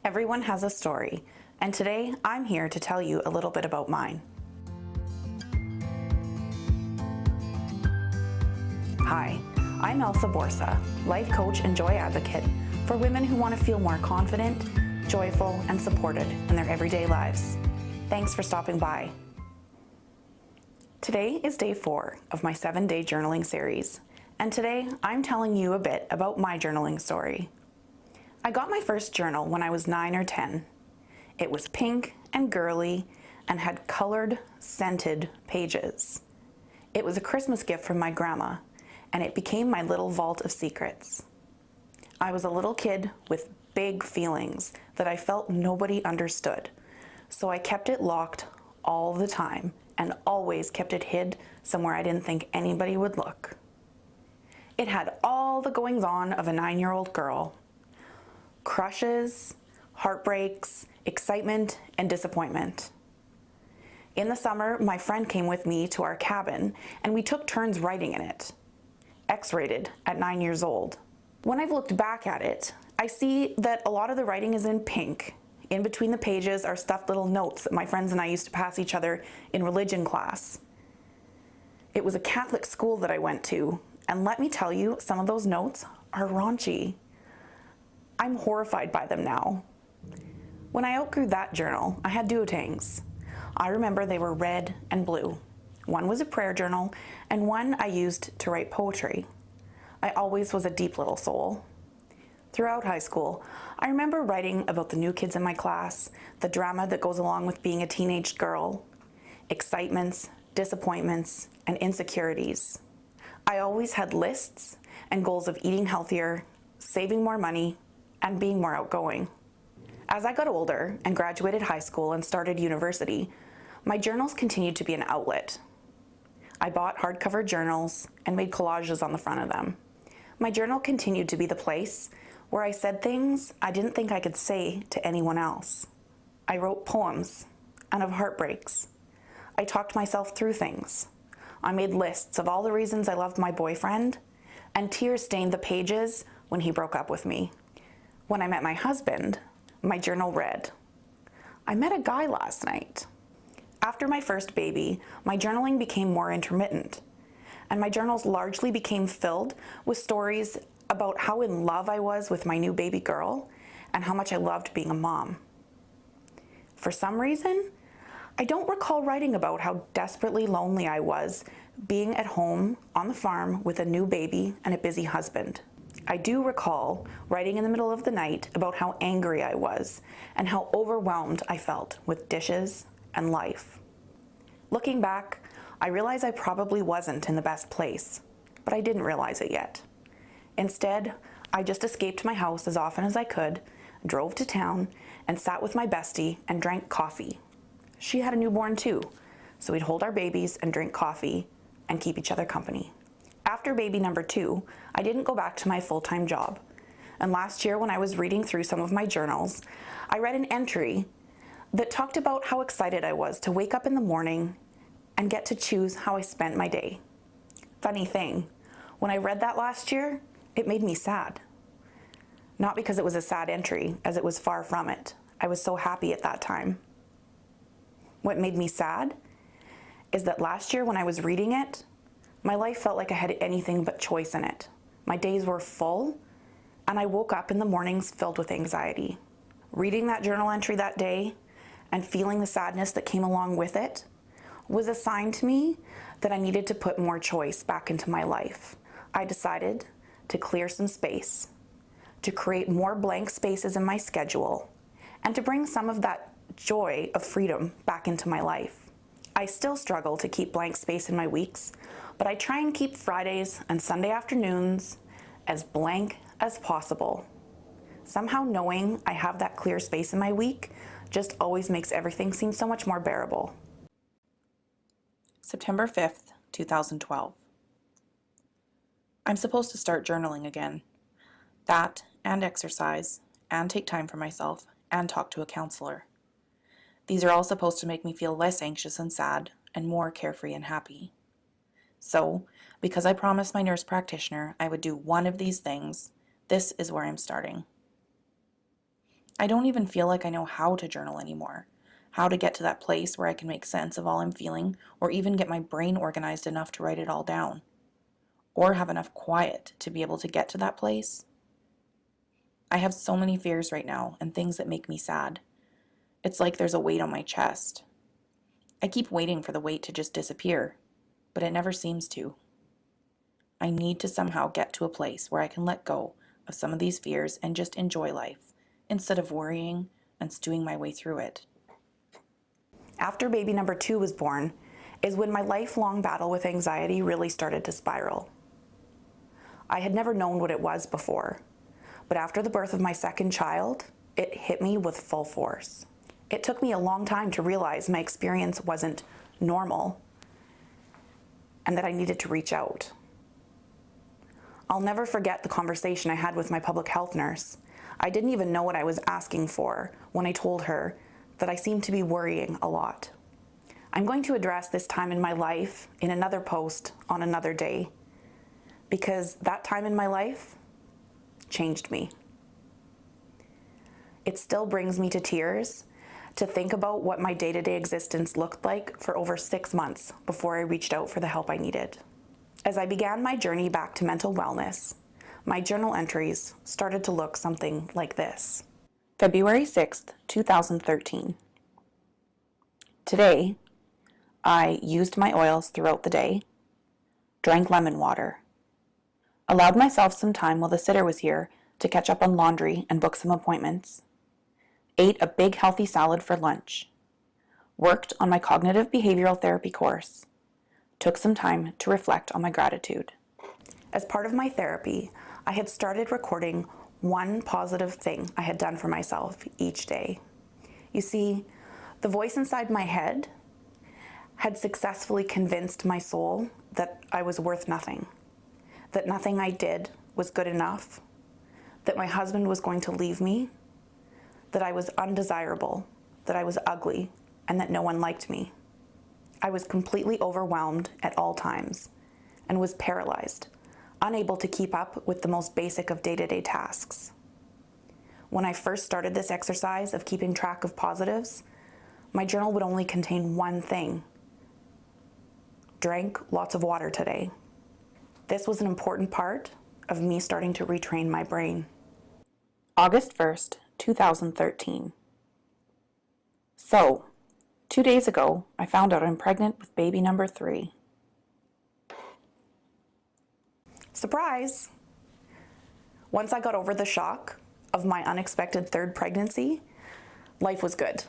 Everyone has a story, and today I'm here to tell you a little bit about mine. Hi, I'm Elsa Borsa, life coach and joy advocate for women who want to feel more confident, joyful, and supported in their everyday lives. Thanks for stopping by. Today is day 4 of my 7-day journaling series, and today I'm telling you a bit about my journaling story. I got my first journal when I was 9 or 10. It was pink and girly and had colored, scented pages. It was a Christmas gift from my grandma, and it became my little vault of secrets. I was a little kid with big feelings that I felt nobody understood, so I kept it locked all the time and always kept it hid somewhere I didn't think anybody would look. It had all the goings-on of a 9-year-old girl. Crushes, heartbreaks, excitement, and disappointment. In the summer, my friend came with me to our cabin and we took turns writing in it. X-rated at 9 years old. When I've looked back at it, I see that a lot of the writing is in pink. In between the pages are stuffed little notes that my friends and I used to pass each other in religion class. It was a Catholic school that I went to, and let me tell you, some of those notes are raunchy. I'm horrified by them now. When I outgrew that journal, I had duotangs. I remember they were red and blue. One was a prayer journal, and one I used to write poetry. I always was a deep little soul. Throughout high school, I remember writing about the new kids in my class, the drama that goes along with being a teenage girl, excitements, disappointments, and insecurities. I always had lists and goals of eating healthier, saving more money, and being more outgoing. As I got older and graduated high school and started university, my journals continued to be an outlet. I bought hardcover journals and made collages on the front of them. My journal continued to be the place where I said things I didn't think I could say to anyone else. I wrote poems and of heartbreaks. I talked myself through things. I made lists of all the reasons I loved my boyfriend, and tears stained the pages when he broke up with me. When I met my husband, my journal read, "I met a guy last night." After my first baby, my journaling became more intermittent, and my journals largely became filled with stories about how in love I was with my new baby girl and how much I loved being a mom. For some reason, I don't recall writing about how desperately lonely I was being at home on the farm with a new baby and a busy husband. I do recall writing in the middle of the night about how angry I was and how overwhelmed I felt with dishes and life. Looking back, I realize I probably wasn't in the best place, but I didn't realize it yet. Instead, I just escaped my house as often as I could, drove to town, and sat with my bestie and drank coffee. She had a newborn too, so we'd hold our babies and drink coffee and keep each other company. After baby number 2, I didn't go back to my full-time job. And last year, when I was reading through some of my journals, I read an entry that talked about how excited I was to wake up in the morning and get to choose how I spent my day. Funny thing, when I read that last year, it made me sad. Not because it was a sad entry, as it was far from it. I was so happy at that time. What made me sad is that last year when I was reading it, my life felt like I had anything but choice in it. My days were full, and I woke up in the mornings filled with anxiety. Reading that journal entry that day and feeling the sadness that came along with it was a sign to me that I needed to put more choice back into my life. I decided to clear some space, to create more blank spaces in my schedule, and to bring some of that joy of freedom back into my life. I still struggle to keep blank space in my weeks, but I try and keep Fridays and Sunday afternoons as blank as possible. Somehow knowing I have that clear space in my week just always makes everything seem so much more bearable. September 5th, 2012. I'm supposed to start journaling again. That, and exercise, and take time for myself, and talk to a counselor. These are all supposed to make me feel less anxious and sad, and more carefree and happy. So, because I promised my nurse practitioner I would do one of these things, this is where I'm starting. I don't even feel like I know how to journal anymore, how to get to that place where I can make sense of all I'm feeling, or even get my brain organized enough to write it all down, or have enough quiet to be able to get to that place. I have so many fears right now and things that make me sad. It's like there's a weight on my chest. I keep waiting for the weight to just disappear, but it never seems to. I need to somehow get to a place where I can let go of some of these fears and just enjoy life instead of worrying and stewing my way through it. After baby number 2 was born is when my lifelong battle with anxiety really started to spiral. I had never known what it was before, but after the birth of my second child, it hit me with full force. It took me a long time to realize my experience wasn't normal and that I needed to reach out. I'll never forget the conversation I had with my public health nurse. I didn't even know what I was asking for when I told her that I seemed to be worrying a lot. I'm going to address this time in my life in another post on another day, because that time in my life changed me. It still brings me to tears to think about what my day-to-day existence looked like for over 6 months before I reached out for the help I needed. As I began my journey back to mental wellness, my journal entries started to look something like this. February 6th, 2013. Today, I used my oils throughout the day, drank lemon water, allowed myself some time while the sitter was here to catch up on laundry and book some appointments, ate a big healthy salad for lunch, worked on my cognitive behavioral therapy course, took some time to reflect on my gratitude. As part of my therapy, I had started recording one positive thing I had done for myself each day. You see, the voice inside my head had successfully convinced my soul that I was worth nothing, that nothing I did was good enough, that my husband was going to leave me, that I was undesirable, that I was ugly, and that no one liked me. I was completely overwhelmed at all times and was paralyzed, unable to keep up with the most basic of day-to-day tasks. When I first started this exercise of keeping track of positives, my journal would only contain one thing: drank lots of water today. This was an important part of me starting to retrain my brain. August 1st, 2013. So, 2 days ago, I found out I'm pregnant with baby number 3. Surprise! Once I got over the shock of my unexpected third pregnancy, life was good.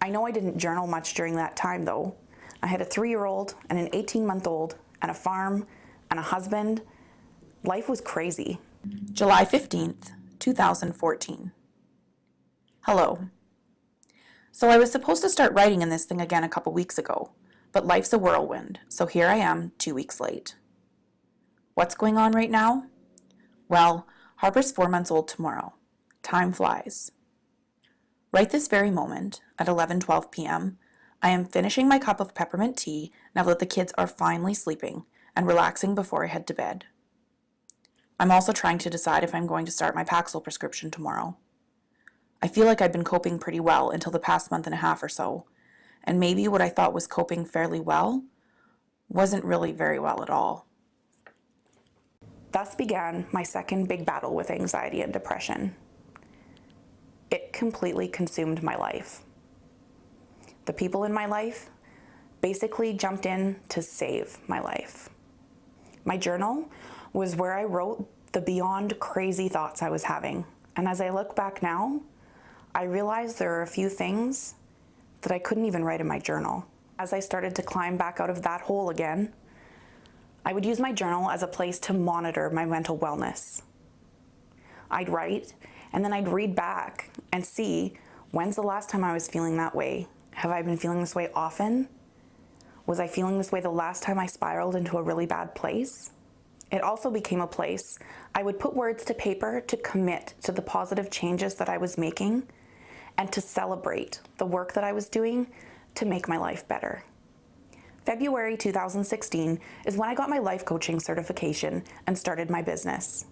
I know I didn't journal much during that time though. I had a 3-year-old and an 18-month-old and a farm and a husband. Life was crazy. July 15th, 2014. Hello. So I was supposed to start writing in this thing again a couple weeks ago, but life's a whirlwind, so here I am 2 weeks late. What's going on right now? Well, Harper's 4 months old tomorrow. Time flies. Right this very moment, at 11:12 p.m., I am finishing my cup of peppermint tea now that the kids are finally sleeping and relaxing before I head to bed. I'm also trying to decide if I'm going to start my Paxil prescription tomorrow. I feel like I've been coping pretty well until the past month and a half or so, and maybe what I thought was coping fairly well wasn't really very well at all. Thus began my second big battle with anxiety and depression. It completely consumed my life. The people in my life basically jumped in to save my life. My journal was where I wrote the beyond crazy thoughts I was having. And as I look back now, I realize there are a few things that I couldn't even write in my journal. As I started to climb back out of that hole again, I would use my journal as a place to monitor my mental wellness. I'd write, and then I'd read back and see, when's the last time I was feeling that way? Have I been feeling this way often? Was I feeling this way the last time I spiraled into a really bad place? It also became a place I would put words to paper to commit to the positive changes that I was making and to celebrate the work that I was doing to make my life better. February 2016 is when I got my life coaching certification and started my business.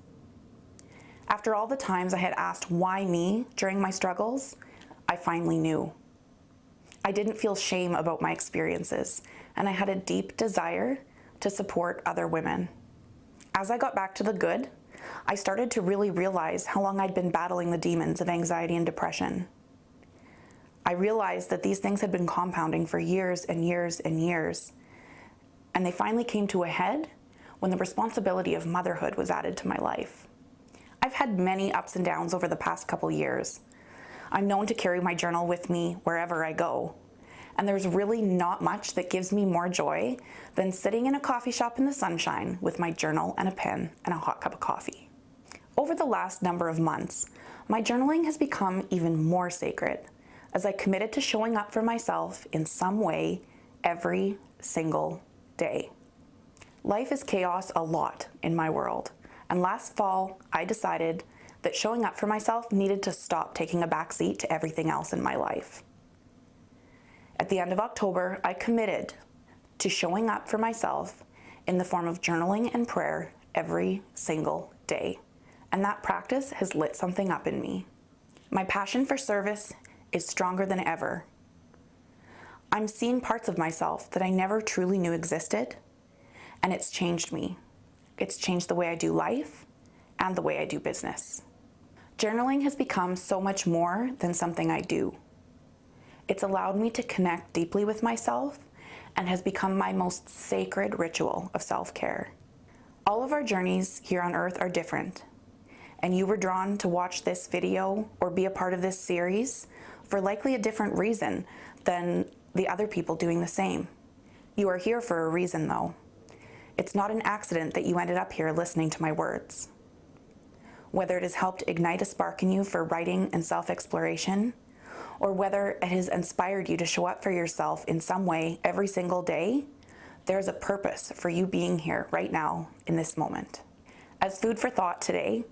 After all the times I had asked why me during my struggles, I finally knew. I didn't feel shame about my experiences, and I had a deep desire to support other women. As I got back to the good, I started to really realize how long I'd been battling the demons of anxiety and depression. I realized that these things had been compounding for years and years and years, and they finally came to a head when the responsibility of motherhood was added to my life. I've had many ups and downs over the past couple years. I'm known to carry my journal with me wherever I go, and there's really not much that gives me more joy than sitting in a coffee shop in the sunshine with my journal and a pen and a hot cup of coffee. Over the last number of months, my journaling has become even more sacred as I committed to showing up for myself in some way every single day. Life is chaos a lot in my world, and last fall I decided that showing up for myself needed to stop taking a backseat to everything else in my life. At the end of October, I committed to showing up for myself in the form of journaling and prayer every single day, and that practice has lit something up in me. My passion for service is stronger than ever. I'm seeing parts of myself that I never truly knew existed, and it's changed me. It's changed the way I do life and the way I do business. Journaling has become so much more than something I do. It's allowed me to connect deeply with myself and has become my most sacred ritual of self-care. All of our journeys here on earth are different, and you were drawn to watch this video or be a part of this series for likely a different reason than the other people doing the same. You are here for a reason though. It's not an accident that you ended up here listening to my words. Whether it has helped ignite a spark in you for writing and self-exploration, or whether it has inspired you to show up for yourself in some way every single day, there's a purpose for you being here right now in this moment. As food for thought today,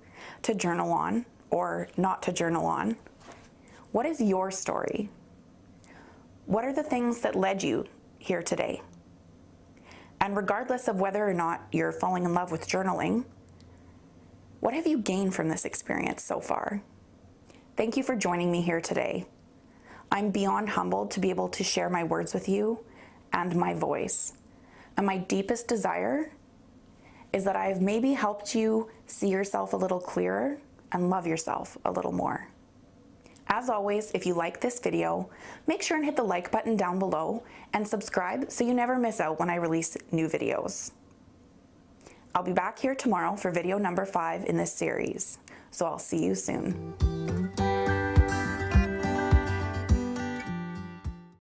to journal on or not to journal on, what is your story? What are the things that led you here today? And regardless of whether or not you're falling in love with journaling, what have you gained from this experience so far? Thank you for joining me here today. I'm beyond humbled to be able to share my words with you and my voice. And my deepest desire is that I've maybe helped you see yourself a little clearer and love yourself a little more. As always, if you like this video, make sure and hit the like button down below and subscribe so you never miss out when I release new videos. I'll be back here tomorrow for video number 5 in this series, so I'll see you soon.